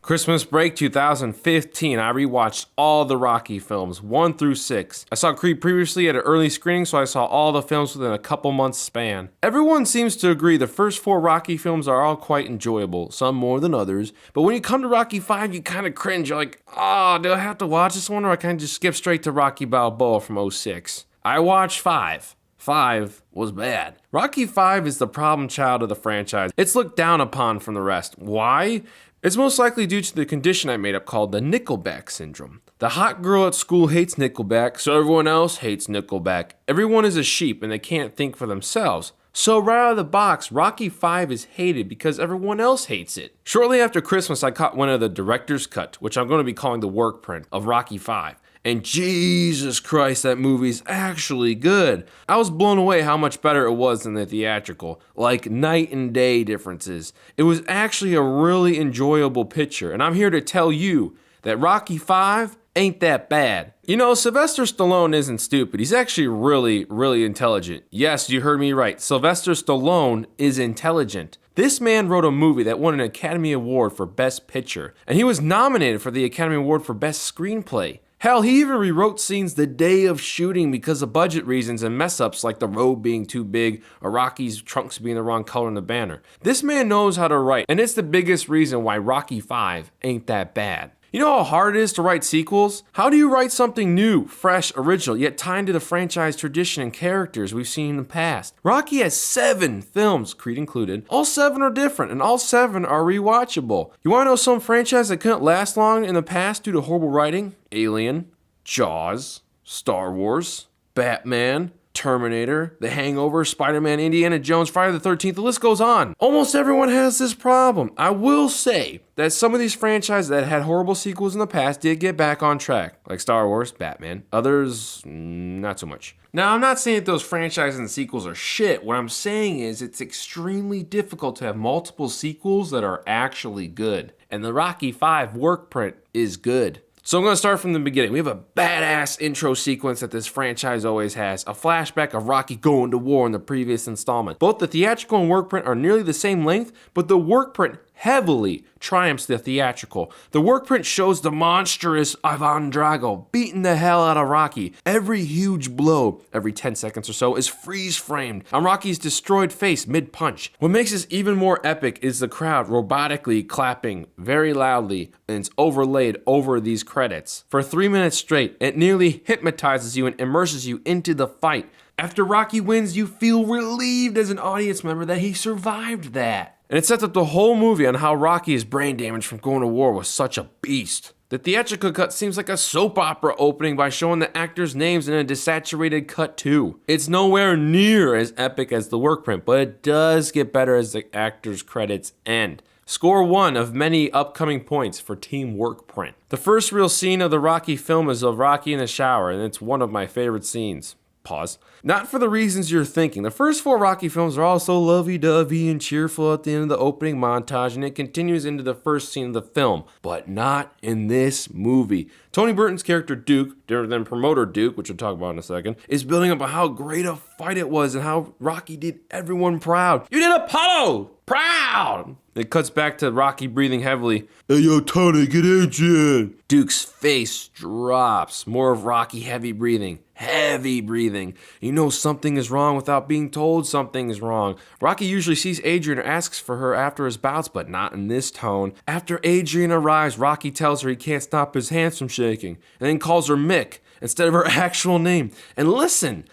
Christmas break 2015, I rewatched all the Rocky films, 1 through 6. I saw Creed previously at an early screening, so I saw all the films within a couple months span. Everyone seems to agree the first 4 Rocky films are all quite enjoyable, some more than others. But when you come to Rocky 5, you kind of cringe. You're like, oh, do I have to watch this one, or I can just skip straight to Rocky Balboa from 06? I watched 5. 5 was bad. Rocky 5 is the problem child of the franchise. It's looked down upon from the rest. Why? It's most likely due to the condition I made up called the Nickelback syndrome. The hot girl at school hates Nickelback, so everyone else hates Nickelback. Everyone is a sheep and they can't think for themselves. So right out of the box, Rocky 5 is hated because everyone else hates it. Shortly after Christmas, I caught one of the director's cut, which I'm going to be calling the Workprint of Rocky 5. And Jesus Christ, that movie's actually good. I was blown away how much better it was than the theatrical. Like night and day differences. It was actually a really enjoyable picture. And I'm here to tell you that Rocky 5 ain't that bad. You know, Sylvester Stallone isn't stupid. He's actually really intelligent. Yes, you heard me right. Sylvester Stallone is intelligent. This man wrote a movie that won an Academy Award for Best Picture. And he was nominated for the Academy Award for Best Screenplay. Hell, he even rewrote scenes the day of shooting because of budget reasons and mess-ups like the robe being too big or Rocky's trunks being the wrong color in the banner. This man knows how to write, and it's the biggest reason why Rocky 5 ain't that bad. You know how hard it is to write sequels? How do you write something new, fresh, original, yet tied to the franchise tradition and characters we've seen in the past? Rocky has 7 films, Creed included. All 7 are different, and all 7 are rewatchable. You want to know some franchise that couldn't last long in the past due to horrible writing? Alien, Jaws, Star Wars, Batman, Terminator, The Hangover, Spider-Man, Indiana Jones, Friday the 13th, the list goes on. Almost everyone has this problem. I will say that some of these franchises that had horrible sequels in the past did get back on track, like Star Wars, Batman. Others, not so much. Now, I'm not saying that those franchises and sequels are shit. What I'm saying is it's extremely difficult to have multiple sequels that are actually good. And the Rocky 5 Workprint is good. So I'm going to start from the beginning. We have a badass intro sequence that this franchise always has. A flashback of Rocky going to war in the previous installment. Both the theatrical and Workprint are nearly the same length, but the Workprint heavily triumphs the theatrical. The Workprint shows the monstrous Ivan Drago beating the hell out of Rocky. Every huge blow, every 10 seconds or so, is freeze-framed on Rocky's destroyed face mid-punch. What makes this even more epic is the crowd robotically clapping very loudly, and it's overlaid over these credits. For 3 minutes straight, it nearly hypnotizes you and immerses you into the fight. After Rocky wins, you feel relieved as an audience member that he survived that. And it sets up the whole movie on how Rocky is brain damaged from going to war with such a beast. The theatrical cut seems like a soap opera opening by showing the actors' names in a desaturated cut too. It's nowhere near as epic as the Workprint, but it does get better as the actors' credits end. Score 1 of many upcoming points for Team Workprint. The first real scene of the Rocky film is of Rocky in the shower, and it's one of my favorite scenes. Pause. Not for the reasons you're thinking. The first 4 Rocky films are all so lovey-dovey and cheerful at the end of the opening montage, and it continues into the first scene of the film. But not in this movie. Tony Burton's character Duke, different than promoter Duke, which we'll talk about in a second, is building up on how great a fight it was and how Rocky did everyone proud. You did Apollo proud! It cuts back to Rocky breathing heavily. Hey, yo, Tony, get in. Duke's face drops. More of Rocky heavy breathing. Heavy breathing. You know something is wrong without being told something is wrong. Rocky usually sees Adrian or asks for her after his bouts, but not in this tone. After Adrian arrives, Rocky tells her he can't stop his hands from shaking, and then calls her Mick instead of her actual name. And listen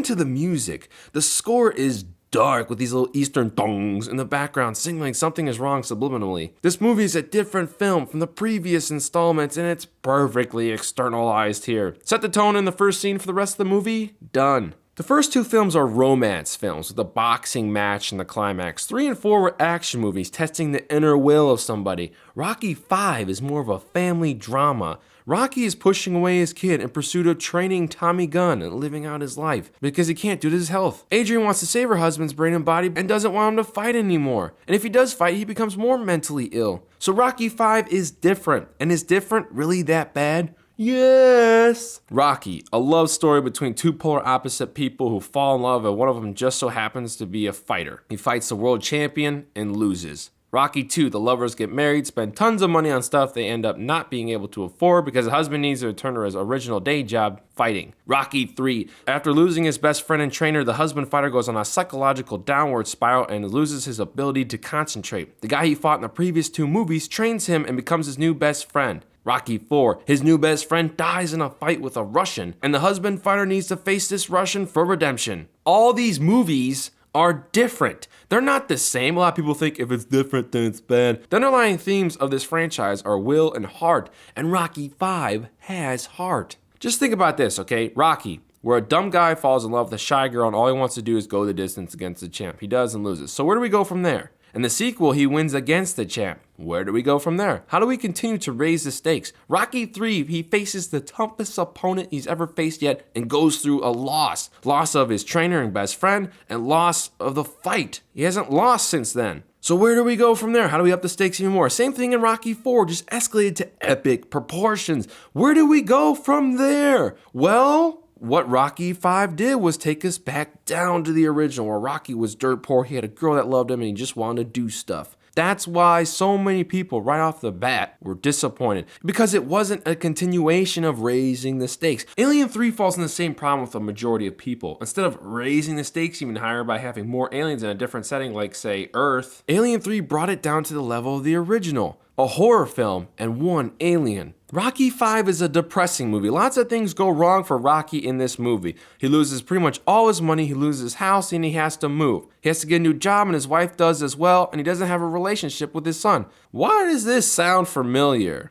to the music. The score is dark with these little Eastern thongs in the background signaling something is wrong subliminally. This movie is a different film from the previous installments, and it's perfectly externalized here. Set the tone in the first scene for the rest of the movie? Done. The first 2 films are romance films with a boxing match in the climax. 3 and 4 were action movies testing the inner will of somebody. Rocky 5 is more of a family drama. Rocky is pushing away his kid in pursuit of training Tommy Gunn and living out his life because he can't due to his health. Adrian wants to save her husband's brain and body and doesn't want him to fight anymore. And if he does fight, he becomes more mentally ill. So Rocky 5 is different. And is different really that bad? Yes! Rocky, a love story between 2 polar opposite people who fall in love and one of them just so happens to be a fighter. He fights the world champion and loses. Rocky 2, the lovers get married, spend tons of money on stuff they end up not being able to afford because the husband needs to return to his original day job, fighting. Rocky 3, after losing his best friend and trainer, the husband fighter goes on a psychological downward spiral and loses his ability to concentrate. The guy he fought in the previous 2 movies trains him and becomes his new best friend. Rocky 4, his new best friend dies in a fight with a Russian, and the husband fighter needs to face this Russian for redemption. All these movies are different. They're not the same. A lot of people think if it's different, then it's bad. The underlying themes of this franchise are will and heart, and Rocky 5 has heart. Just think about this, okay? Rocky, where a dumb guy falls in love with a shy girl and all he wants to do is go the distance against the champ. He does and loses. So where do we go from there? In the sequel, he wins against the champ. Where do we go from there? How do we continue to raise the stakes? Rocky 3, he faces the toughest opponent he's ever faced yet and goes through a loss. Loss of his trainer and best friend, and loss of the fight. He hasn't lost since then. So where do we go from there? How do we up the stakes even more? Same thing in Rocky 4, just escalated to epic proportions. Where do we go from there? Well, what Rocky 5 did was take us back down to the original, where Rocky was dirt poor, he had a girl that loved him, and he just wanted to do stuff. That's why so many people right off the bat were disappointed, because it wasn't a continuation of raising the stakes. Alien 3 falls in the same problem with a majority of people. Instead of raising the stakes even higher by having more aliens in a different setting, like say Earth, Alien 3 brought it down to the level of the original. A horror film and one alien. Rocky 5 is a depressing movie. Lots of things go wrong for Rocky in this movie. He loses pretty much all his money, he loses his house, and he has to move. He has to get a new job, and his wife does as well, and he doesn't have a relationship with his son. Why does this sound familiar?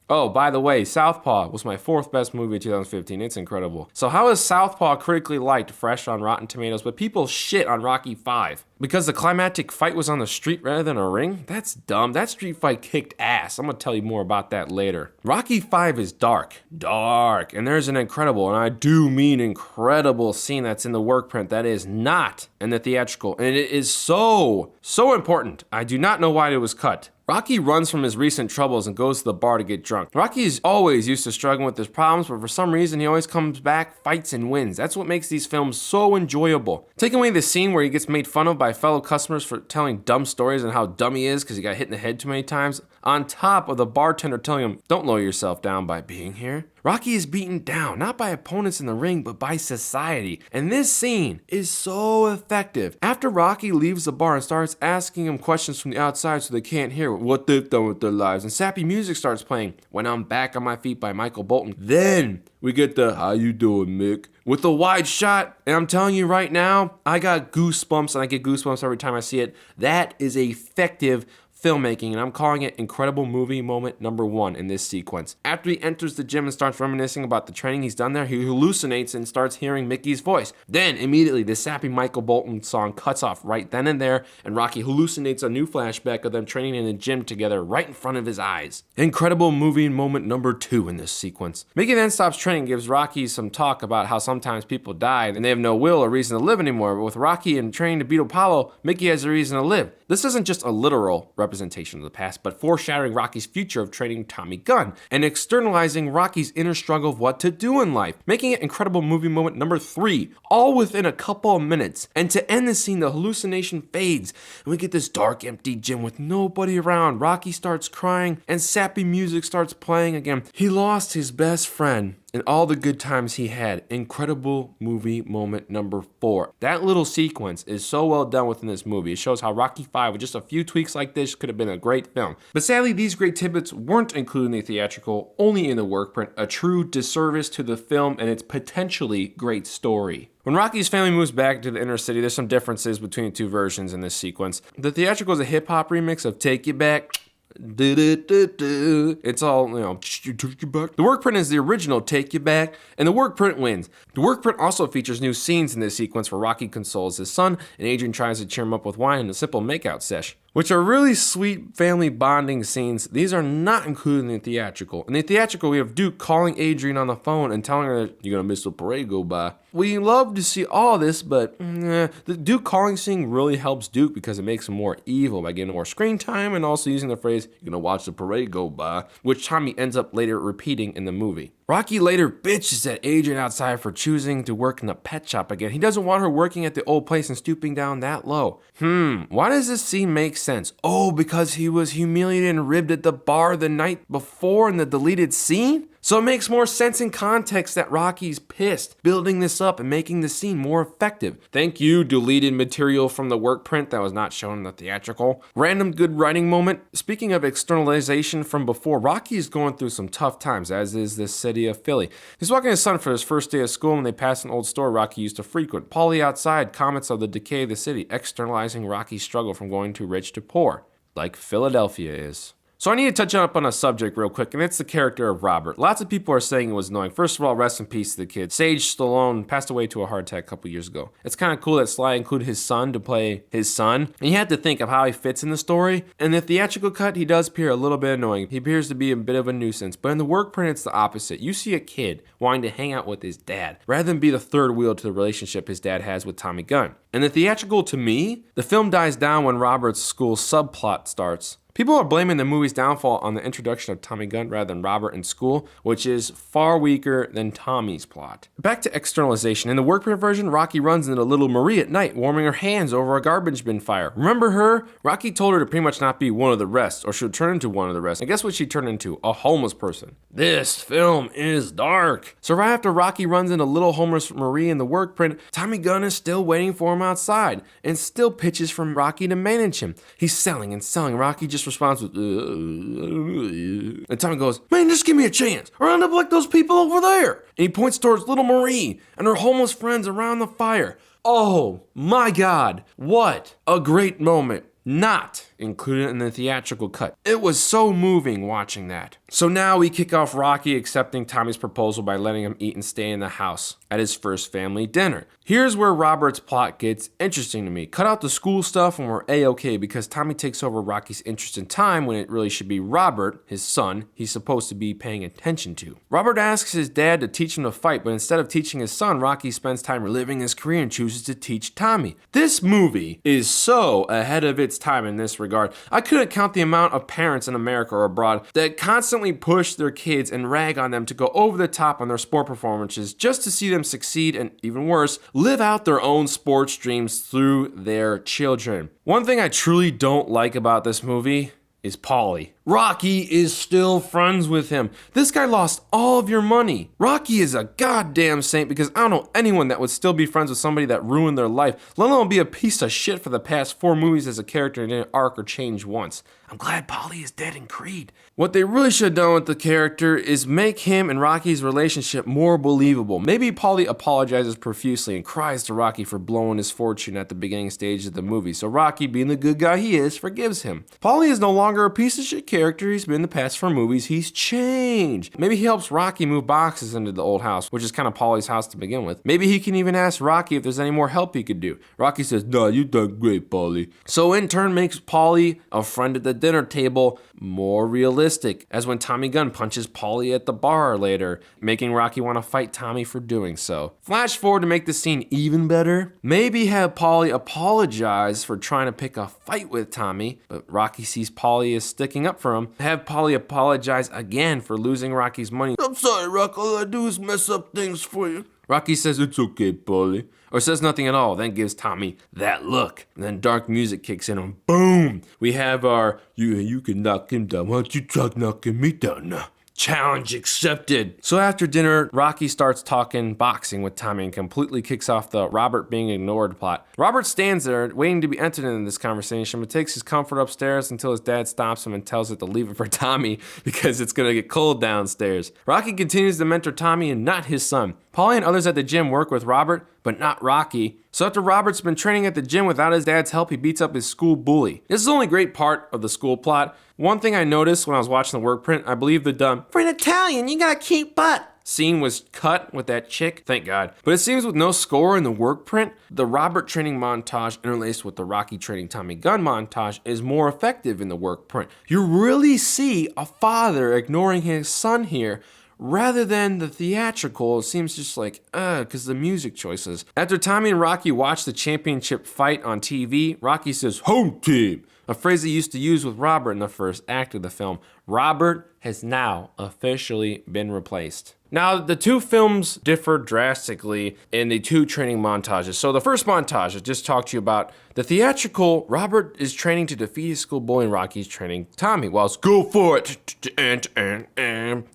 Oh, by the way, Southpaw was my 4th best movie of 2015. It's incredible. So how is Southpaw critically liked, fresh on Rotten Tomatoes, but people shit on Rocky 5? Because the climactic fight was on the street rather than a ring? That's dumb. That street fight kicked ass. I'm gonna tell you more about that later. Rocky 5 is dark. Dark. And there's an incredible, and I do mean incredible, scene that's in the Workprint that is not in the theatrical. And it is so important. I do not know why it was cut. Rocky runs from his recent troubles and goes to the bar to get drunk. Rocky is always used to struggling with his problems, but for some reason he always comes back, fights, and wins. That's what makes these films so enjoyable. Taking away the scene where he gets made fun of by fellow customers for telling dumb stories and how dumb he is because he got hit in the head too many times, on top of the bartender telling him, don't lower yourself down by being here. Rocky is beaten down, not by opponents in the ring, but by society. And this scene is so effective. After Rocky leaves the bar and starts asking him questions from the outside so they can't hear what they've done with their lives, and sappy music starts playing, When I'm Back on My Feet by Michael Bolton, then we get the How You Doing, Mick? With the wide shot, and I'm telling you right now, I got goosebumps, and I get goosebumps every time I see it. That is effective filmmaking, and I'm calling it incredible movie moment number 1 in this sequence. After he enters the gym and starts reminiscing about the training he's done there, he hallucinates and starts hearing Mickey's voice. Then, immediately, the sappy Michael Bolton song cuts off right then and there, and Rocky hallucinates a new flashback of them training in the gym together right in front of his eyes. Incredible movie moment number 2 in this sequence. Mickey then stops training and gives Rocky some talk about how sometimes people die and they have no will or reason to live anymore, but with Rocky and training to beat Apollo, Mickey has a reason to live. This isn't just a literal representation of the past, but foreshadowing Rocky's future of training Tommy Gunn and externalizing Rocky's inner struggle of what to do in life, making it incredible movie moment number 3, all within a couple of minutes. And to end the scene, the hallucination fades, and we get this dark, empty gym with nobody around. Rocky starts crying, and sappy music starts playing again. He lost his best friend and all the good times he had. Incredible movie moment number 4. That little sequence is so well done within this movie. It shows how Rocky 5 with just a few tweaks like this could have been a great film. But sadly, these great tidbits weren't included in the theatrical, only in the Workprint, a true disservice to the film and its potentially great story. When Rocky's family moves back to the inner city, there's some differences between the 2 versions in this sequence. The theatrical is a hip-hop remix of Take You Back. It's all, Take You Back. The Workprint is the original Take You Back, and the Workprint wins. The Workprint also features new scenes in this sequence where Rocky consoles his son, and Adrian tries to cheer him up with wine in a simple makeout sesh, which are really sweet family bonding scenes. These are not included in the theatrical. In the theatrical, we have Duke calling Adrian on the phone and telling her that you're gonna miss the parade go by. We love to see all this, but the Duke calling scene really helps Duke because it makes him more evil by getting more screen time and also using the phrase, you're gonna watch the parade go by, which Tommy ends up later repeating in the movie. Rocky later bitches at Adrian outside for choosing to work in the pet shop again. He doesn't want her working at the old place and stooping down that low. Why does this scene make sense? Oh, because he was humiliated and ribbed at the bar the night before in the deleted scene? So it makes more sense in context that Rocky's pissed, building this up and making the scene more effective. Thank you, deleted material from the Workprint that was not shown in the theatrical. Random good writing moment. Speaking of externalization from before, Rocky is going through some tough times, as is the city of Philly. He's walking his son for his first day of school when they pass an old store Rocky used to frequent. Paulie outside comments on the decay of the city, externalizing Rocky's struggle from going too rich to poor, like Philadelphia is. So I need to touch up on a subject real quick, and it's the character of Robert. Lots of people are saying it was annoying. First of all, rest in peace to the kid. Sage Stallone passed away to a heart attack a couple years ago. It's kind of cool that Sly included his son to play his son. And you have to think of how he fits in the story. In the theatrical cut, he does appear a little bit annoying. He appears to be a bit of a nuisance. But in the Workprint, it's the opposite. You see a kid wanting to hang out with his dad, rather than be the third wheel to the relationship his dad has with Tommy Gunn. In the theatrical, to me, the film dies down when Robert's school subplot starts. People are blaming the movie's downfall on the introduction of Tommy Gunn rather than Robert in school, which is far weaker than Tommy's plot. Back to externalization. In the Workprint version, Rocky runs into little Marie at night, warming her hands over a garbage bin fire. Remember her? Rocky told her to pretty much not be one of the rest, or she would turn into one of the rest. And guess what she turned into? A homeless person. This film is dark. So right after Rocky runs into little homeless Marie in the Workprint, Tommy Gunn is still waiting for him outside, and still pitches for Rocky to manage him. He's selling and selling. Rocky just responds with, and Tommy goes, man, just give me a chance, or I'll end up like those people over there. And he points towards little Marie and her homeless friends around the fire. Oh my God, what a great moment. Not included in the theatrical cut. It was so moving watching that. So now we kick off Rocky accepting Tommy's proposal by letting him eat and stay in the house at his first family dinner. Here's where Robert's plot gets interesting to me. Cut out the school stuff and we're A-okay because Tommy takes over Rocky's interest in time when it really should be Robert, his son, he's supposed to be paying attention to. Robert asks his dad to teach him to fight, but instead of teaching his son, Rocky spends time reliving his career and chooses to teach Tommy. This movie is so ahead of its time in this regard. I couldn't count the amount of parents in America or abroad that constantly push their kids and rag on them to go over the top on their sport performances just to see them succeed and, even worse, live out their own sports dreams through their children. One thing I truly don't like about this movie is Paulie. Rocky is still friends with him. This guy lost all of your money. Rocky is a goddamn saint because I don't know anyone that would still be friends with somebody that ruined their life, let alone be a piece of shit for the past 4 movies as a character and didn't arc or change once. I'm glad Paulie is dead in Creed. What they really should have done with the character is make him and Rocky's relationship more believable. Maybe Paulie apologizes profusely and cries to Rocky for blowing his fortune at the beginning stage of the movie, so Rocky, being the good guy he is, forgives him. Paulie is no longer a piece of shit character he's been in the past 4 movies. He's changed. Maybe he helps Rocky move boxes into the old house, which is kind of Paulie's house to begin with. Maybe he can even ask Rocky if there's any more help he could do. Rocky says, "No, you done great, Paulie." So in turn makes Paulie, a friend at the dinner table, more realistic, as when Tommy Gunn punches Paulie at the bar later, making Rocky want to fight Tommy for doing so. Flash forward to make the scene even better. Maybe have Paulie apologize for trying to pick a fight with Tommy, but Rocky sees Paulie is sticking up for him. Have Paulie apologize again for losing Rocky's money. "I'm sorry, Rocky, all I do is mess up things for you." Rocky says, "It's okay, Paulie," or says nothing at all, then gives Tommy that look. And then dark music kicks in and boom! We have our, you can knock him down, why don't you try knocking me down now? Challenge accepted. So after dinner, Rocky starts talking boxing with Tommy and completely kicks off the Robert being ignored plot. Robert stands there waiting to be entered into this conversation, but takes his comfort upstairs until his dad stops him and tells it to leave it for Tommy because it's gonna get cold downstairs. Rocky continues to mentor Tommy and not his son. Paulie and others at the gym work with Robert, but not Rocky. So after Robert's been training at the gym without his dad's help, he beats up his school bully. This is the only great part of the school plot. One thing I noticed when I was watching the Workprint, I believe the "for an Italian, you got a cute butt" scene was cut with that chick, thank God. But it seems with no score in the Workprint, the Robert training montage interlaced with the Rocky training Tommy Gunn montage is more effective in the Workprint. You really see a father ignoring his son here, rather than the theatrical. It seems just like, because the music choices. After Tommy and Rocky watch the championship fight on TV, Rocky says, "Home team." a phrase they used to use with Robert in the first act of the film. Robert has now officially been replaced. Now, the two films differ drastically in the two training montages. So the first montage I just talked to you about, the theatrical, Robert is training to defeat his school bully and Rocky's training Tommy, whilst Go For It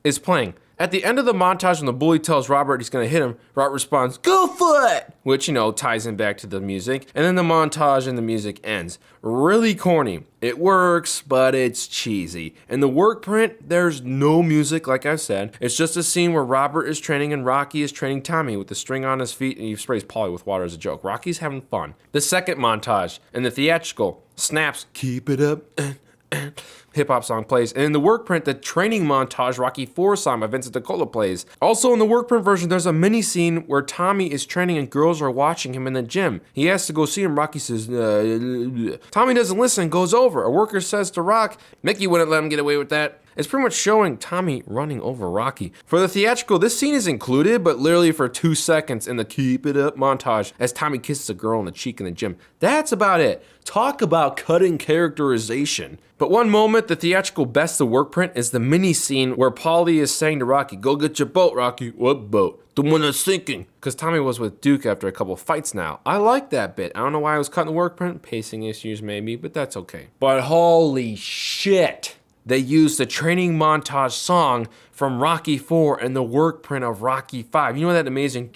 is playing. At the end of the montage, when the bully tells Robert he's gonna hit him, Robert responds, "Go for it!" Which, ties in back to the music. And then the montage and the music ends. Really corny. It works, but it's cheesy. In the Workprint, there's no music, like I said. It's just a scene where Robert is training and Rocky is training Tommy with the string on his feet, and he sprays Polly with water as a joke. Rocky's having fun. The second montage, in the theatrical, snaps, "Keep it up." Hip-hop song plays. And in the Workprint, the training montage Rocky IV song by Vincent DiCola plays. Also in the Workprint version, there's a mini scene where Tommy is training and girls are watching him in the gym. He asks to go see him. Rocky says, Tommy doesn't listen and goes over. A worker says to Rock, Mickey wouldn't let him get away with that. It's pretty much showing Tommy running over Rocky. For the theatrical, this scene is included, but literally for 2 seconds in the Keep It Up montage as Tommy kisses a girl on the cheek in the gym. That's about it. Talk about cutting characterization. But one moment, the theatrical best of Workprint is the mini scene where Paulie is saying to Rocky, "Go get your boat, Rocky." "What boat?" "The one that's sinking." Because Tommy was with Duke after a couple fights now. I like that bit. I don't know why I was cutting the Workprint. Pacing issues maybe, but that's okay. But holy shit. They used the training montage song from Rocky IV and the Workprint of Rocky V. You know that amazing,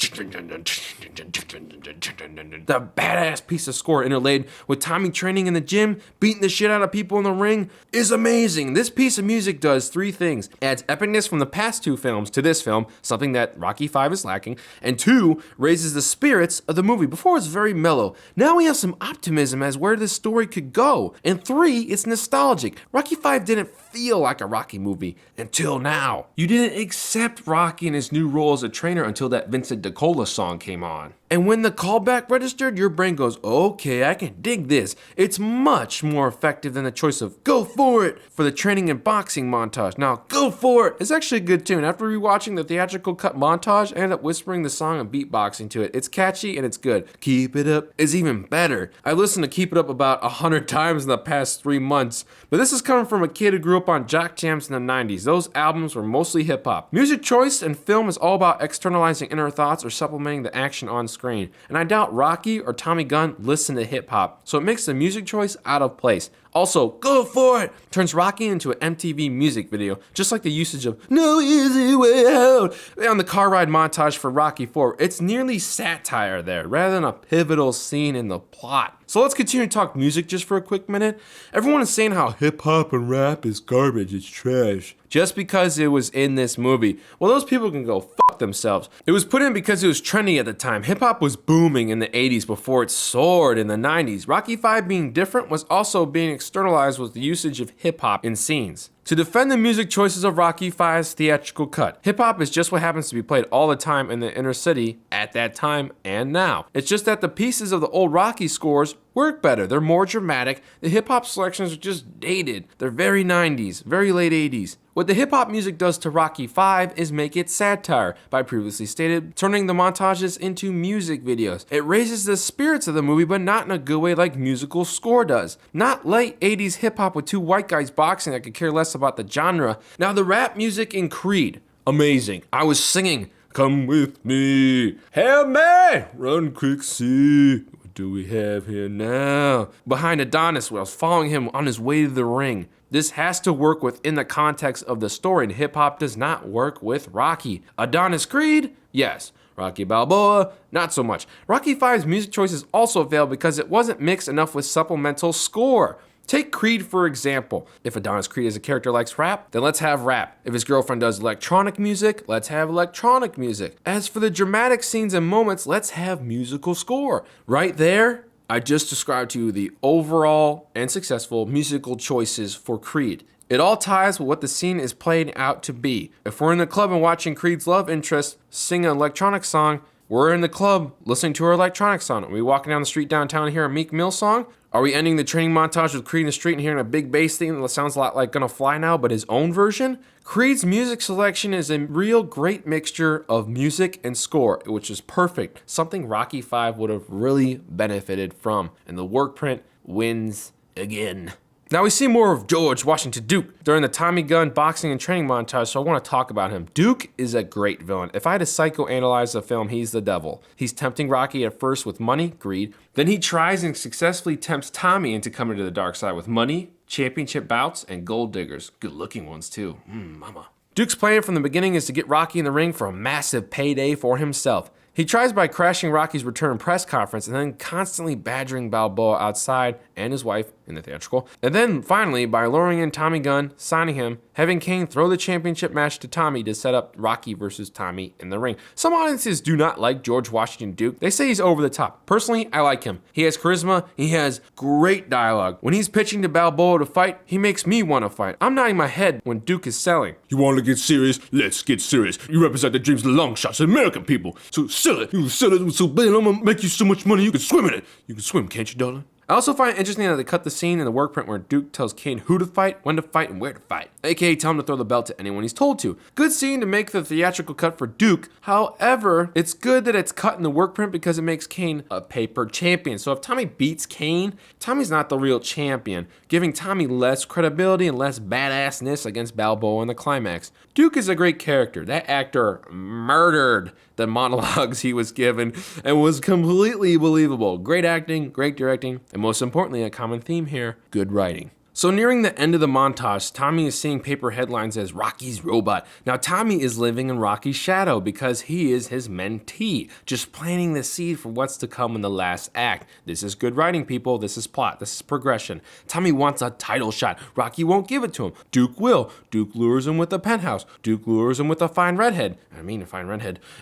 the badass piece of score interlaid with Tommy training in the gym, beating the shit out of people in the ring is amazing. This piece of music does three things. Adds epicness from the past two films to this film, something that Rocky V is lacking. And two, raises the spirits of the movie. Before it's very mellow. Now we have some optimism as where this story could go. And three, it's nostalgic. Rocky V didn't feel like a Rocky movie until now. You didn't accept Rocky in his new role as a trainer until that Vincent DiCola song came on. And when the callback registered, your brain goes, okay, I can dig this. It's much more effective than the choice of "Go For It" for the training and boxing montage. Now, "Go For It" is actually a good tune. After rewatching the theatrical cut montage, I ended up whispering the song and beatboxing to it. It's catchy and it's good. "Keep It Up" is even better. I've listened to "Keep It Up" about 100 times in the past 3 months, but this is coming from a kid who grew up on jock jams in the 90s. Those albums were mostly hip-hop. Music choice in film is all about externalizing inner thoughts or supplementing the action on screen. And I doubt Rocky or Tommy Gunn listen to hip-hop, so it makes the music choice out of place. Also, "Go For It" turns Rocky into an MTV music video, just like the usage of "No Easy Way Out" on the car ride montage for Rocky IV. It's nearly satire there, rather than a pivotal scene in the plot. So let's continue to talk music just for a quick minute. Everyone is saying how hip-hop and rap is garbage, it's trash, just because it was in this movie. Well, those people can go fuck themselves. It was put in because it was trendy at the time. Hip-hop was booming in the 80s before it soared in the 90s. Rocky V being different was also being externalized with the usage of hip-hop in scenes. To defend the music choices of Rocky V's theatrical cut, hip-hop is just what happens to be played all the time in the inner city at that time and now. It's just that the pieces of the old Rocky scores work better. They're more dramatic. The hip-hop selections are just dated. They're very 90s, very late 80s. What the hip-hop music does to Rocky V is make it satire, by previously stated, turning the montages into music videos. It raises the spirits of the movie, but not in a good way like musical score does. Not late 80s hip-hop with two white guys boxing that could care less about the genre. Now the rap music in Creed, amazing. I was singing, "Come with me, Hail Mary, run quick, see. What do we have here now?" behind Adonis when I was following him on his way to the ring. This has to work within the context of the story, and hip-hop does not work with Rocky. Adonis Creed? Yes. Rocky Balboa? Not so much. Rocky V's music choices also failed because it wasn't mixed enough with supplemental score. Take Creed for example. If Adonis Creed as a character likes rap, then let's have rap. If his girlfriend does electronic music, let's have electronic music. As for the dramatic scenes and moments, let's have musical score. Right there, I just described to you the overall and successful musical choices for Creed. It all ties with what the scene is playing out to be. If we're in the club and watching Creed's love interest sing an electronic song, we're in the club listening to her electronic song. Are we walking down the street downtown and hear a Meek Mill song? Are we ending the training montage with Creed in the street and hearing a big bass theme that sounds a lot like Gonna Fly Now, but his own version? Creed's music selection is a real great mixture of music and score, which is perfect. Something Rocky V would have really benefited from. And the Workprint wins again. Now we see more of George Washington Duke during the Tommy Gunn boxing and training montage, so I want to talk about him. Duke is a great villain. If I had to psychoanalyze the film, he's the devil. He's tempting Rocky at first with money, greed. Then he tries and successfully tempts Tommy into coming to the dark side with money, championship bouts, and gold diggers. Good looking ones too. Mama. Duke's plan from the beginning is to get Rocky in the ring for a massive payday for himself. He tries by crashing Rocky's return press conference and then constantly badgering Balboa outside and his wife in the theatrical. And then finally by luring in Tommy Gunn, signing him, having Kane throw the championship match to Tommy to set up Rocky versus Tommy in the ring. Some audiences do not like George Washington Duke. They say he's over the top. Personally, I like him. He has charisma. He has great dialogue. When he's pitching to Balboa to fight, he makes me want to fight. I'm nodding my head when Duke is selling. You want to get serious? Let's get serious. You represent the dreams of the long shots of American people. So sell it. You sell it so bad, I'm gonna make you so much money you can swim in it. You can swim, can't you, darling? I also find it interesting that they cut the scene in the Workprint where Duke tells Kane who to fight, when to fight, and where to fight. AKA tell him to throw the belt to anyone he's told to. Good scene to make the theatrical cut for Duke. However, it's good that it's cut in the Workprint because it makes Kane a paper champion. So if Tommy beats Kane, Tommy's not the real champion, giving Tommy less credibility and less badassness against Balboa in the climax. Duke is a great character. That actor murdered the monologues he was given and was completely believable. Great acting, great directing, and most importantly, a common theme here, good writing. So nearing the end of the montage, Tommy is seeing paper headlines as Rocky's robot. Now Tommy is living in Rocky's shadow because he is his mentee, just planting the seed for what's to come in the last act. This is good writing, people. This is plot. This is progression. Tommy wants a title shot. Rocky won't give it to him. Duke will. Duke lures him with a penthouse. Duke lures him with a fine redhead.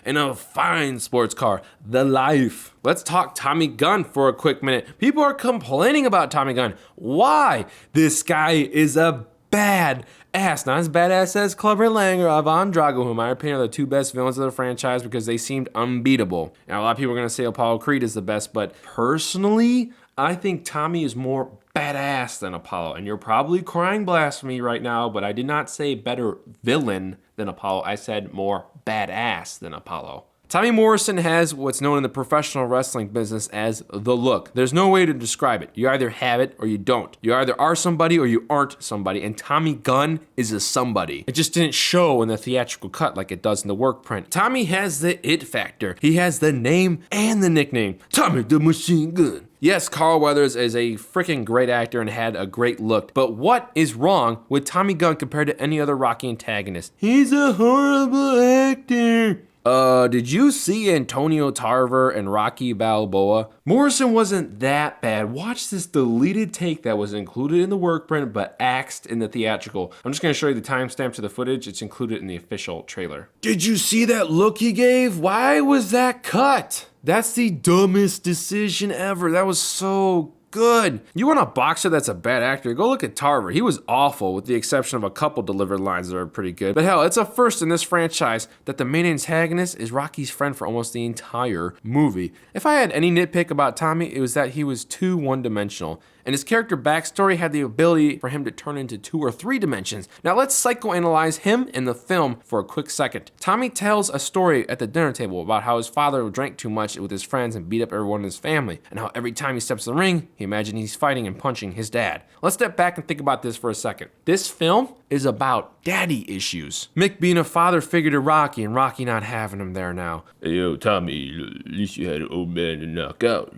And a fine sports car. The life. Let's talk Tommy Gunn for a quick minute. People are complaining about Tommy Gunn. Why? This guy is a bad ass. Not as badass as Clubber Lang or Ivan Drago, who in my opinion are the two best villains of the franchise because they seemed unbeatable. Now a lot of people are going to say Apollo Creed is the best, but personally, I think Tommy is more badass than Apollo. And you're probably crying blasphemy right now, but I did not say better villain than Apollo. I said more badass than Apollo. Tommy Morrison has what's known in the professional wrestling business as the look. There's no way to describe it. You either have it or you don't. You either are somebody or you aren't somebody, and Tommy Gunn is a somebody. It just didn't show in the theatrical cut like it does in the Workprint. Tommy has the it factor. He has the name and the nickname, Tommy the Machine Gun. Yes, Carl Weathers is a freaking great actor and had a great look, but what is wrong with Tommy Gunn compared to any other Rocky antagonist? He's a horrible actor. Did you see Antonio Tarver and Rocky Balboa? Morrison wasn't that bad. Watch this deleted take that was included in the Workprint but axed in the theatrical. I'm just gonna show you the timestamps of the footage. It's included in the official trailer. Did you see that look he gave? Why was that cut? That's the dumbest decision ever. That was so good. You want a boxer that's a bad actor? Go look at Tarver. He was awful with the exception of a couple delivered lines that are pretty good. But hell, it's a first in this franchise that the main antagonist is Rocky's friend for almost the entire movie. If I had any nitpick about Tommy, it was that he was too one-dimensional. And his character backstory had the ability for him to turn into 2 or 3 dimensions. Now let's psychoanalyze him in the film for a quick second. Tommy tells a story at the dinner table about how his father drank too much with his friends and beat up everyone in his family, and how every time he steps in the ring, he imagines he's fighting and punching his dad. Let's step back and think about this for a second. This film is about daddy issues. Mick being a father figure to Rocky and Rocky not having him there now. Hey, yo, Tommy, at least you had an old man to knock out.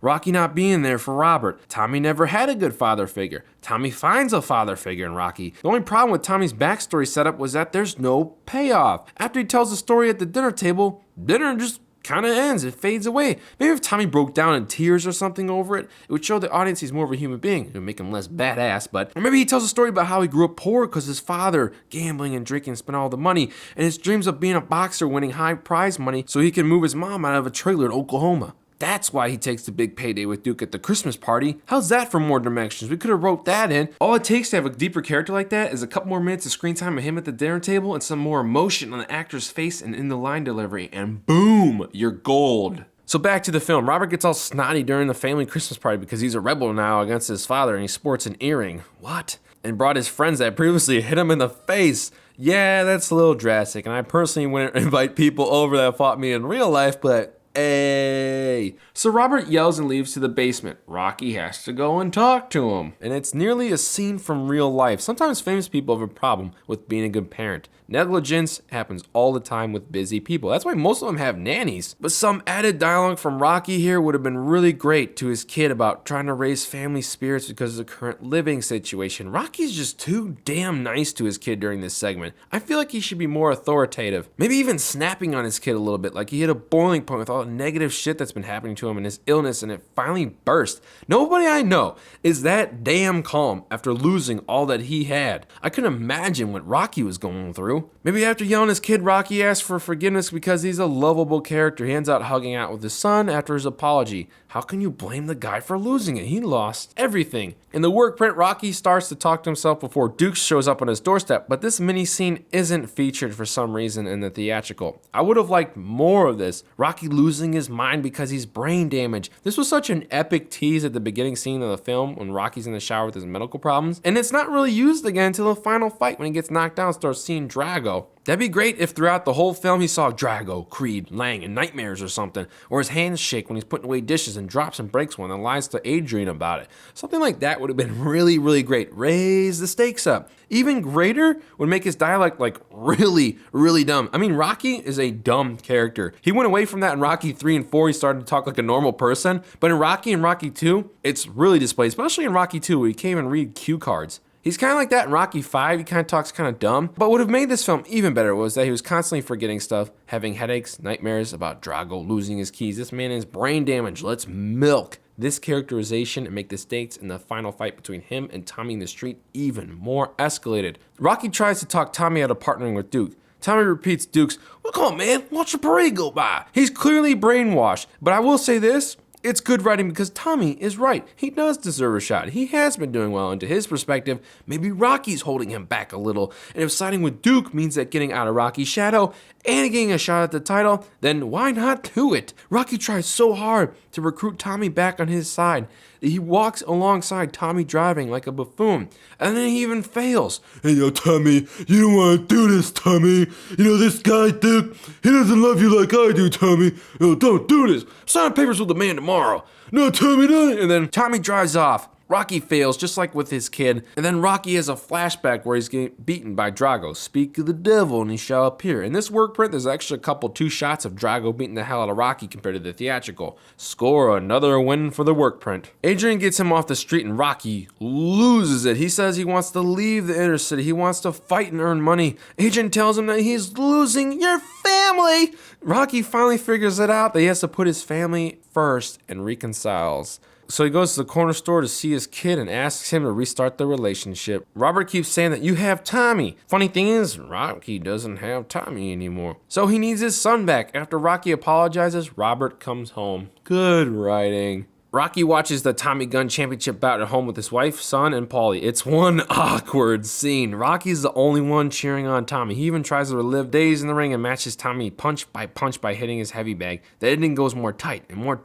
Rocky not being there for Robert. Tommy never had a good father figure. Tommy finds a father figure in Rocky. The only problem with Tommy's backstory setup was that there's no payoff. After he tells the story at the dinner table, dinner just kind of ends. It fades away. Maybe if Tommy broke down in tears or something over it, it would show the audience he's more of a human being. It would make him less badass, but... Or maybe he tells a story about how he grew up poor because his father gambling and drinking spent all the money, and his dreams of being a boxer winning high prize money so he can move his mom out of a trailer in Oklahoma. That's why he takes the big payday with Duke at the Christmas party. How's that for more dimensions? We could have wrote that in. All it takes to have a deeper character like that is a couple more minutes of screen time of him at the dinner table and some more emotion on the actor's face and in the line delivery, and boom, you're gold. So back to the film. Robert gets all snotty during the family Christmas party because he's a rebel now against his father and he sports an earring. What? And brought his friends that previously hit him in the face. Yeah, that's a little drastic, and I personally wouldn't invite people over that fought me in real life, but Hey. So Robert yells and leaves to the basement. Rocky has to go and talk to him. And it's nearly a scene from real life. Sometimes famous people have a problem with being a good parent. Negligence happens all the time with busy people. That's why most of them have nannies. But some added dialogue from Rocky here would have been really great to his kid about trying to raise family spirits because of the current living situation. Rocky's just too damn nice to his kid during this segment. I feel like he should be more authoritative. Maybe even snapping on his kid a little bit, like he hit a boiling point with all the negative shit that's been happening to him and his illness, and it finally burst. Nobody I know is that damn calm after losing all that he had. I couldn't imagine what Rocky was going through. Maybe after yelling at his kid, Rocky asks for forgiveness because he's a lovable character. He ends up hugging out with his son after his apology. How can you blame the guy for losing it? He lost everything. In the Workprint, Rocky starts to talk to himself before Duke shows up on his doorstep, but this mini scene isn't featured for some reason in the theatrical. I would have liked more of this. Rocky losing his mind because he's brain damaged. This was such an epic tease at the beginning scene of the film when Rocky's in the shower with his medical problems, and it's not really used again until the final fight when he gets knocked down and starts seeing Drago. That'd be great if throughout the whole film he saw Drago, Creed, Lang, and nightmares or something, or his hands shake when he's putting away dishes and drops and breaks one and lies to Adrian about it. Something like that would have been really, really great. Raise the stakes up. Even greater would make his dialect like really, really dumb. I mean, Rocky is a dumb character. He went away from that in Rocky 3 and 4. He started to talk like a normal person, but in Rocky and Rocky 2, it's really displayed, especially in Rocky 2 where he can't even read cue cards. He's kind of like that in Rocky 5, he kind of talks kind of dumb. But what would have made this film even better was that he was constantly forgetting stuff, having headaches, nightmares about Drago losing his keys. This man is brain damaged. Let's milk this characterization and make the stakes in the final fight between him and Tommy in the street even more escalated. Rocky tries to talk Tommy out of partnering with Duke. Tommy repeats Duke's, "Well, come on, man, watch the parade go by." He's clearly brainwashed, but I will say this. It's good writing because Tommy is right. He does deserve a shot. He has been doing well, and to his perspective, maybe Rocky's holding him back a little. And if siding with Duke means that getting out of Rocky's shadow and getting a shot at the title, then why not do it? Rocky tries so hard to recruit Tommy back on his side that he walks alongside Tommy driving like a buffoon, and then he even fails. Hey, yo, Tommy, you don't want to do this, Tommy. You know, this guy, Duke, he doesn't love you like I do, Tommy. Yo, don't do this. Sign papers with the man tomorrow. No, Tommy, don't. And then Tommy drives off. Rocky fails, just like with his kid, and then Rocky has a flashback where he's getting beaten by Drago. Speak of the devil and he shall appear. In this Workprint, there's actually a couple 2 shots of Drago beating the hell out of Rocky compared to the theatrical. Score another win for the Workprint. Adrian gets him off the street and Rocky loses it. He says he wants to leave the inner city. He wants to fight and earn money. Adrian tells him that he's losing your family. Rocky finally figures it out that he has to put his family first and reconciles. So he goes to the corner store to see his kid and asks him to restart the relationship. Robert keeps saying that you have Tommy. Funny thing is, Rocky doesn't have Tommy anymore. So he needs his son back. After Rocky apologizes, Robert comes home. Good writing. Rocky watches the Tommy Gunn championship bout at home with his wife, son, and Paulie. It's one awkward scene. Rocky's the only one cheering on Tommy. He even tries to relive days in the ring and matches Tommy punch by hitting his heavy bag. The ending goes more tight and more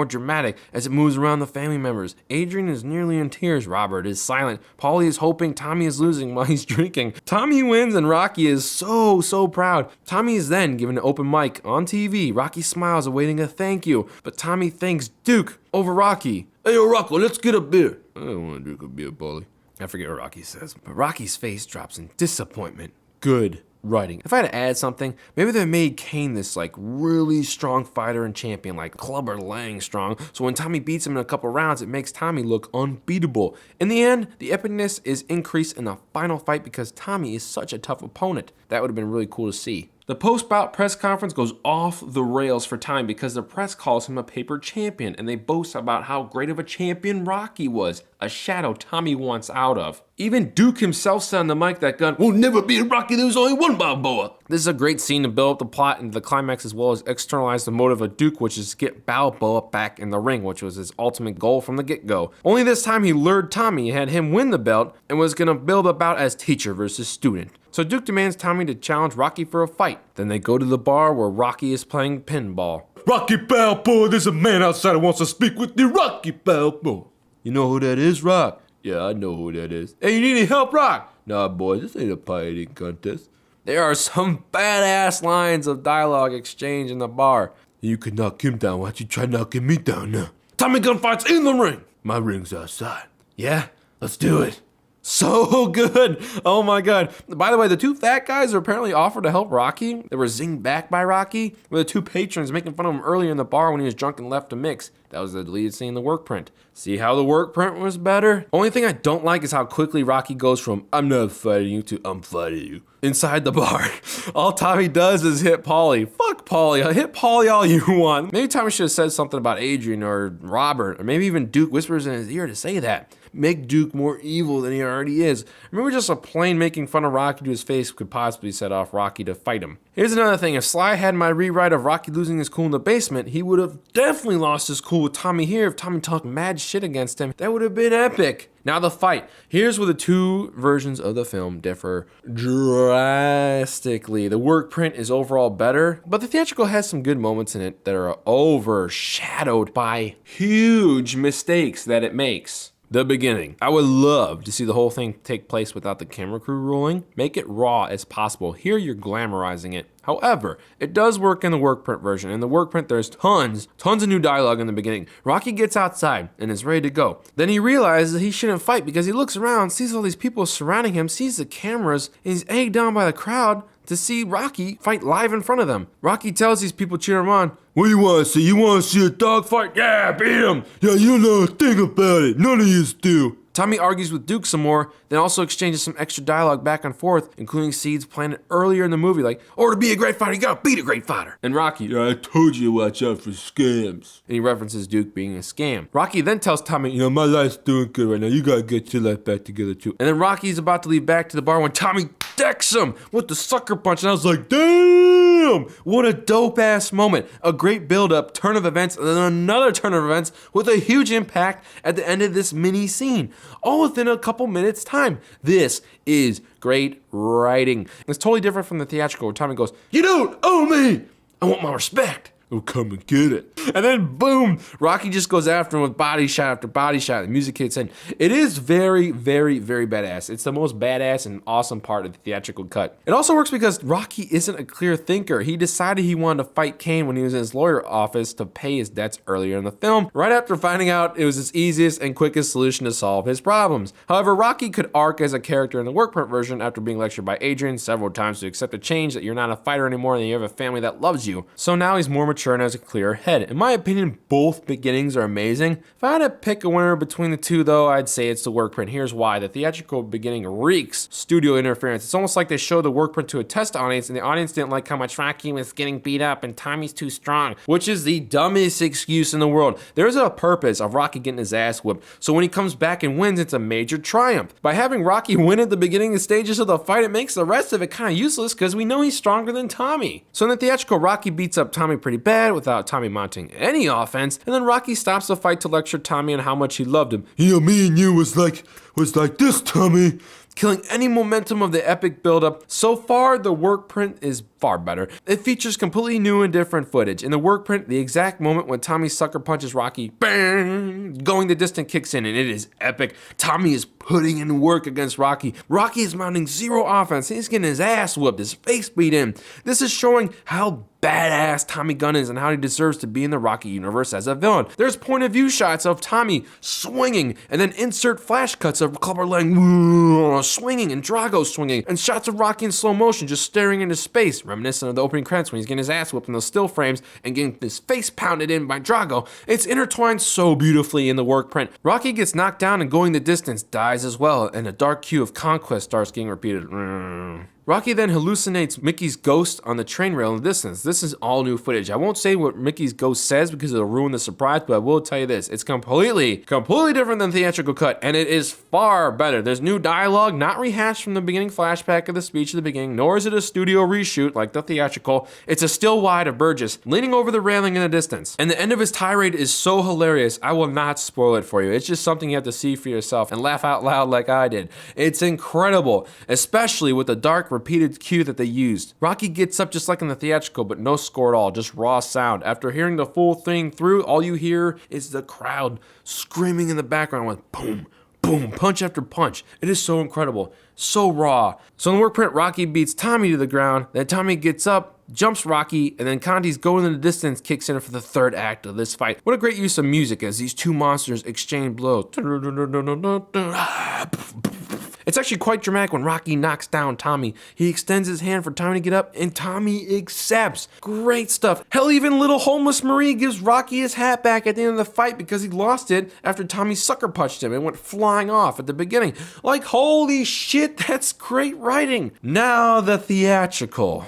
dramatic as it moves around the family members. Adrian is nearly in tears. Robert is silent. Paulie is hoping Tommy is losing while he's drinking. Tommy wins and Rocky is so proud. Tommy is then given an open mic on TV. Rocky smiles awaiting a thank you, but Tommy thanks Duke over Rocky. Hey, yo, Rocco, let's get a beer. I don't want to drink a beer, Paulie. I forget what Rocky says, but Rocky's face drops in disappointment. Good writing. If I had to add something, maybe they made Kane this like really strong fighter and champion, like Clubber Lang strong, so when Tommy beats him in a couple rounds, it makes Tommy look unbeatable. In the end, the epicness is increased in the final fight because Tommy is such a tough opponent. That would have been really cool to see. The post-bout press conference goes off the rails for time because the press calls him a paper champion and they boast about how great of a champion Rocky was, a shadow Tommy wants out of. Even Duke himself said on the mic that Gunn will never beat Rocky, there was only one Balboa. This is a great scene to build up the plot and the climax as well as externalize the motive of Duke, which is to get Balboa back in the ring, which was his ultimate goal from the get-go. Only this time he lured Tommy and had him win the belt and was going to build the bout as teacher versus student. So Duke demands Tommy to challenge Rocky for a fight. Then they go to the bar where Rocky is playing pinball. Rocky Balboa, there's a man outside who wants to speak with you, Rocky Balboa. You know who that is, Rock? Yeah, I know who that is. Hey, you need any help, Rock? Nah, boy, this ain't a pie eating contest. There are some badass lines of dialogue exchange in the bar. You could knock him down. Why don't you try knocking me down now? Tommy Gunn fights in the ring. My ring's outside. Yeah? Let's do it. So good. Oh my God. By the way, the two fat guys are apparently offered to help Rocky. They were zinged back by Rocky, with the two patrons making fun of him earlier in the bar when he was drunk and left to mix. That was the deleted scene in the Workprint. See how the Workprint was better? Only thing I don't like is how quickly Rocky goes from "I'm not fighting you" to "I'm fighting you" inside the bar. All Tommy does is hit Paulie. Fuck Paulie. Hit Paulie all you want. Maybe Tommy should have said something about Adrian or Robert, or maybe even Duke whispers in his ear to say that. Make Duke more evil than he already is. Remember, just a plain making fun of Rocky to his face could possibly set off Rocky to fight him. Here's another thing. If Sly had my rewrite of Rocky losing his cool in the basement, he would have definitely lost his cool with Tommy here if Tommy talked mad shit against him. That would have been epic. Now the fight. Here's where the two versions of the film differ drastically. The Workprint is overall better, but the Theatrical has some good moments in it that are overshadowed by huge mistakes that it makes. The beginning. I would love to see the whole thing take place without the camera crew ruling. Make it raw as possible. Here you're glamorizing it. However, it does work in the Workprint version. In the Workprint, there's tons of new dialogue in the beginning. Rocky gets outside and is ready to go. Then he realizes that he shouldn't fight because he looks around, sees all these people surrounding him, sees the cameras, and he's egged on by the crowd to see Rocky fight live in front of them. Rocky tells these people cheering him on, What do you want to see? You want to see a dog fight? Yeah, beat him. Yeah, you don't know a thing about it. None of yous do. Tommy argues with Duke some more, then also exchanges some extra dialogue back and forth, including seeds planted earlier in the movie, like, or to be a great fighter, you gotta beat a great fighter. And Rocky, Yeah, I told you to watch out for scams. and he references Duke being a scam. Rocky then tells Tommy, You know, my life's doing good right now. You gotta get your life back together too. and then Rocky's about to leave back to the bar when Tommy decks him with the sucker punch, and I was like, Damn! what a dope ass moment. A great build up, turn of events, and then another turn of events with a huge impact at the end of this mini scene. All within a couple minutes time. This is great writing. It's totally different from the Theatrical where Tommy goes, You don't owe me! I want my respect. Oh, come and get it. And then boom, Rocky just goes after him with body shot after body shot. The music hits in. It is very, very, very badass. It's the most badass and awesome part of the Theatrical cut. It also works because Rocky isn't a clear thinker. He decided he wanted to fight Kane when he was in his lawyer office to pay his debts earlier in the film, right after finding out it was his easiest and quickest solution to solve his problems. However, Rocky could arc as a character in the Workprint version after being lectured by Adrian several times to accept the change that you're not a fighter anymore and you have a family that loves you. So now he's more mature and has a clearer head. In my opinion, both beginnings are amazing. If I had to pick a winner between the two, though, I'd say it's the Workprint. Here's why. The Theatrical beginning reeks studio interference. It's almost like they showed the Workprint to a test audience, and the audience didn't like how much Rocky was getting beat up and Tommy's too strong, which is the dumbest excuse in the world. There's a purpose of Rocky getting his ass whipped, so when he comes back and wins, it's a major triumph. By having Rocky win at the beginning and stages of the fight, it makes the rest of it kind of useless because we know he's stronger than Tommy. So in the Theatrical, Rocky beats up Tommy pretty bad without Tommy mounting any offense, and then Rocky stops the fight to lecture Tommy on how much he loved him, You know, me and you was like this, Tommy. killing any momentum of the epic buildup. So far, the Workprint is far better. It features completely new and different footage. In the Workprint, the exact moment when Tommy sucker punches Rocky, bang, going the distance kicks in, and it is epic. Tommy is putting in work against Rocky. Rocky is mounting zero offense. He's getting his ass whooped, his face beat in. This is showing how badass Tommy Gunn is and how he deserves to be in the Rocky universe as a villain. There's point of view shots of Tommy swinging, and then insert flash cuts of Clubber Lang swinging and Drago swinging, and shots of Rocky in slow motion just staring into space, reminiscent of the opening credits when he's getting his ass whipped in those still frames and getting his face pounded in by Drago. It's intertwined so beautifully in the Workprint. Rocky gets knocked down and going the distance dies as well, and a dark cue of conquest starts getting repeated. Rocky then hallucinates Mickey's ghost on the train rail in the distance. This is all new footage. I won't say what Mickey's ghost says because it'll ruin the surprise, but I will tell you this. It's completely different than the Theatrical cut, and it is far better. There's new dialogue, not rehashed from the beginning flashback of the speech at the beginning, nor is it a studio reshoot like the Theatrical. It's a still wide of Burgess leaning over the railing in the distance. And the end of his tirade is so hilarious, I will not spoil it for you. It's just something you have to see for yourself and laugh out loud like I did. It's incredible, especially with the dark repeated cue that they used. Rocky gets up just like in the Theatrical, but no score at all, just raw sound. After hearing the full thing through, all you hear is the crowd screaming in the background with boom, boom, punch after punch. It is so incredible, so raw. So in the Workprint, Rocky beats Tommy to the ground, then Tommy gets up, jumps Rocky, and then Conti's Going in the Distance kicks in for the third act of this fight. What a great use of music as these two monsters exchange blows. It's actually quite dramatic when Rocky knocks down Tommy. He extends his hand for Tommy to get up, and Tommy accepts. Great stuff. Hell, even little homeless Marie gives Rocky his hat back at the end of the fight because he lost it after Tommy sucker punched him and went flying off at the beginning. Like, holy shit, that's great writing. Now the theatrical.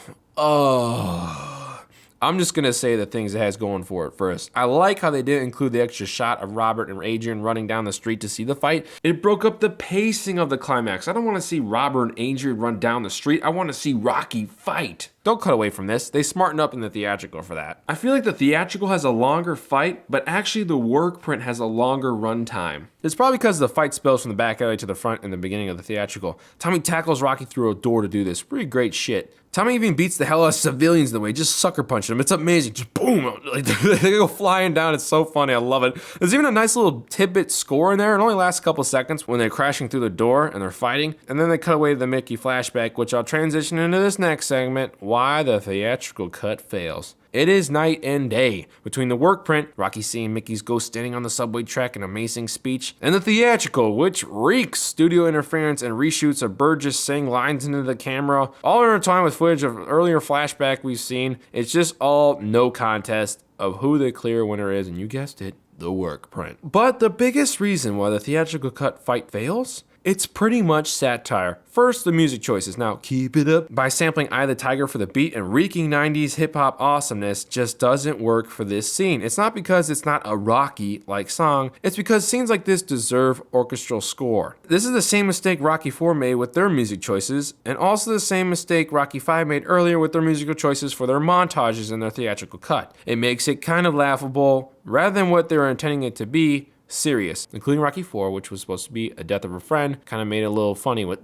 I'm just gonna say the things it has going for it first. I like how they didn't include the extra shot of Robert and Adrian running down the street to see the fight. It broke up the pacing of the climax. I don't want to see Robert and Adrian run down the street. I want to see Rocky fight. Don't cut away from this. They smartened up in the theatrical for that. I feel like the theatrical has a longer fight, but actually the work print has a longer run time. It's probably because the fight spills from the back alley to the front in the beginning of the theatrical. Tommy tackles Rocky through a door to do this. Pretty great shit. Tommy even beats the hell out of civilians in the way, just sucker punching them. It's amazing. Just boom. Like, they go flying down. It's so funny. I love it. There's even a nice little tidbit score in there. It only lasts a couple seconds when they're crashing through the door and they're fighting. And then they cut away to the Mickey flashback, which I'll transition into this next segment, why the theatrical cut fails. It is night and day between the work print, Rocky seeing Mickey's ghost standing on the subway track, an amazing speech, and the theatrical, which reeks studio interference and reshoots of Burgess saying lines into the camera, all intertwined with footage of earlier flashback we've seen. It's just all no contest of who the clear winner is, and you guessed it, the work print. But the biggest reason why the theatrical cut fight fails, it's pretty much satire. First, the music choices. Now, keep it up. By sampling Eye of the Tiger for the beat and reeking 90s hip-hop awesomeness just doesn't work for this scene. It's not because it's not a Rocky-like song. It's because scenes like this deserve orchestral score. This is the same mistake Rocky IV made with their music choices, and also the same mistake Rocky V made earlier with their musical choices for their montages in their theatrical cut. It makes it kind of laughable, rather than what they were intending it to be, serious, including Rocky IV, which was supposed to be a death of a friend, kind of made it a little funny with,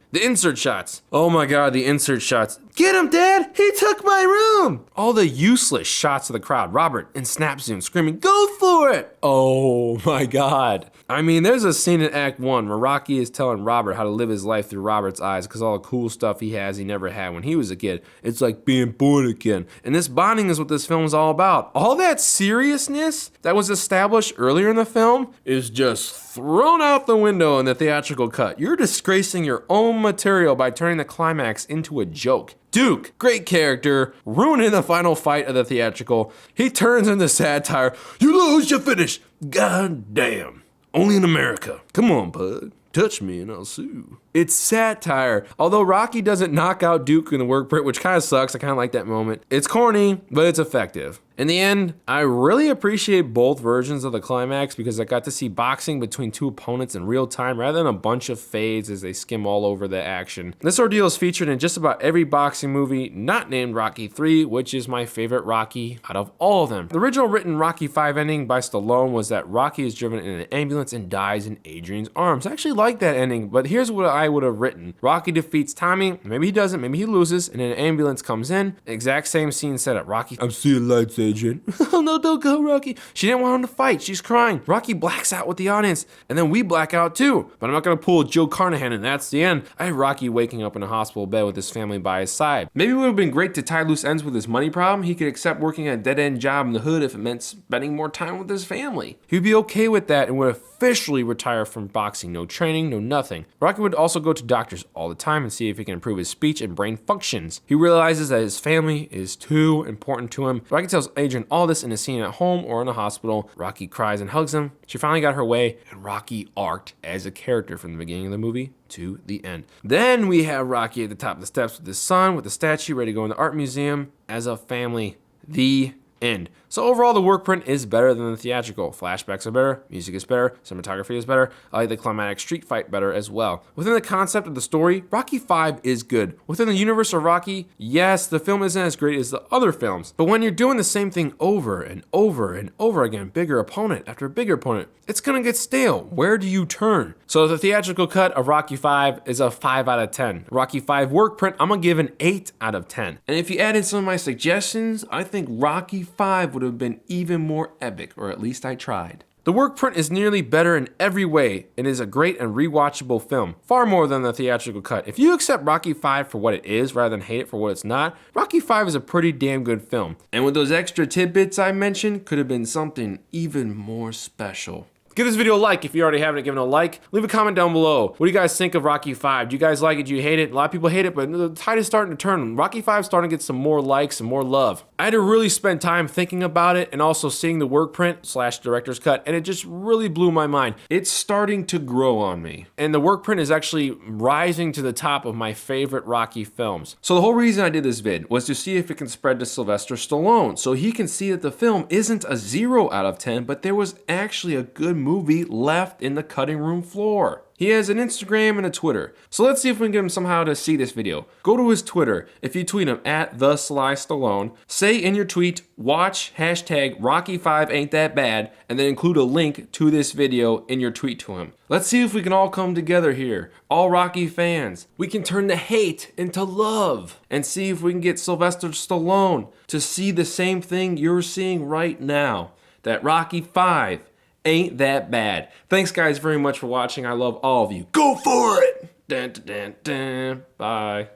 the insert shots. Oh my god, the insert shots. Get him, Dad! He took my room! All the useless shots of the crowd. Robert in snap zoom screaming, go for it! Oh my god. I mean, there's a scene in Act 1 where Rocky is telling Robert how to live his life through Robert's eyes because all the cool stuff he has he never had when he was a kid. It's like being born again. And this bonding is what this film is all about. All that seriousness that was established earlier in the film is just thrown out the window in the theatrical cut. You're disgracing your own material by turning the climax into a joke. Duke, great character, ruining the final fight of the theatrical. He turns into satire. You lose, you finish. God damn. Only in America. Come on, bud. Touch me and I'll sue. It's satire. Although Rocky doesn't knock out Duke in the work print, which kind of sucks. I kind of like that moment. It's corny, but it's effective. In the end, I really appreciate both versions of the climax because I got to see boxing between two opponents in real time rather than a bunch of fades as they skim all over the action. This ordeal is featured in just about every boxing movie not named Rocky III, which is my favorite Rocky out of all of them. The original written Rocky V ending by Stallone was that Rocky is driven in an ambulance and dies in Adrian's arms. I actually like that ending, but here's what I would have written. Rocky defeats Tommy, maybe he doesn't, maybe he loses, and an ambulance comes in. Exact same scene set up. Rocky, I'm seeing lights, Adrian. Oh no, don't go, Rocky. She didn't want him to fight. She's crying. Rocky blacks out with the audience, and then we black out too. But I'm not gonna pull a Joe Carnahan, and that's the end. I had Rocky waking up in a hospital bed with his family by his side. Maybe it would have been great to tie loose ends with his money problem. He could accept working a dead-end job in the hood if it meant spending more time with his family. He'd be okay with that and would officially retire from boxing. No training, no nothing. Rocky would also go to doctors all the time and see if he can improve his speech and brain functions. He realizes that his family is too important to him. Rocky tells Adrian all this in a scene at home or in a hospital. Rocky cries and hugs him. She finally got her way, and Rocky arced as a character from the beginning of the movie to the end. Then we have Rocky at the top of the steps with his son, with the statue ready to go in the art museum as a family. The end. So overall, the work print is better than the theatrical. Flashbacks are better, music is better, cinematography is better. I like the climatic street fight better as well. Within the concept of the story, Rocky V is good. Within the universe of Rocky, yes, the film isn't as great as the other films, but when you're doing the same thing over and over and over again, bigger opponent after bigger opponent, it's gonna get stale. Where do you turn? So the theatrical cut of Rocky V is a 5 out of 10. Rocky V work print, I'm gonna give an 8 out of 10. And if you added some of my suggestions, I think Rocky V would have been even more epic, or at least I tried. The Workprint is nearly better in every way and is a great and rewatchable film, far more than the theatrical cut. If you accept Rocky V for what it is rather than hate it for what it's not, Rocky V is a pretty damn good film. And with those extra tidbits I mentioned, could have been something even more special. Give this video a like if you already haven't given a like. Leave a comment down below. What do you guys think of Rocky V? Do you guys like it? Do you hate it? A lot of people hate it, but the tide is starting to turn. Rocky V is starting to get some more likes and more love. I had to really spend time thinking about it and also seeing the Workprint / director's cut, and it just really blew my mind. It's starting to grow on me. And the Workprint is actually rising to the top of my favorite Rocky films. So the whole reason I did this vid was to see if it can spread to Sylvester Stallone, so he can see that the film isn't a 0 out of 10, but there was actually a good movie left in the cutting room floor. He has an Instagram and a Twitter. So let's see if we can get him somehow to see this video. Go to his Twitter. If you tweet him at @TheSlyStallone, say in your tweet, watch #Rocky 5 ain't that bad, and then include a link to this video in your tweet to him. Let's see if we can all come together here. All Rocky fans. We can turn the hate into love and see if we can get Sylvester Stallone to see the same thing you're seeing right now. That Rocky 5 ain't that bad. Thanks guys very much for watching. I love all of you. Go for it! Dun, dun, dun, dun. Bye.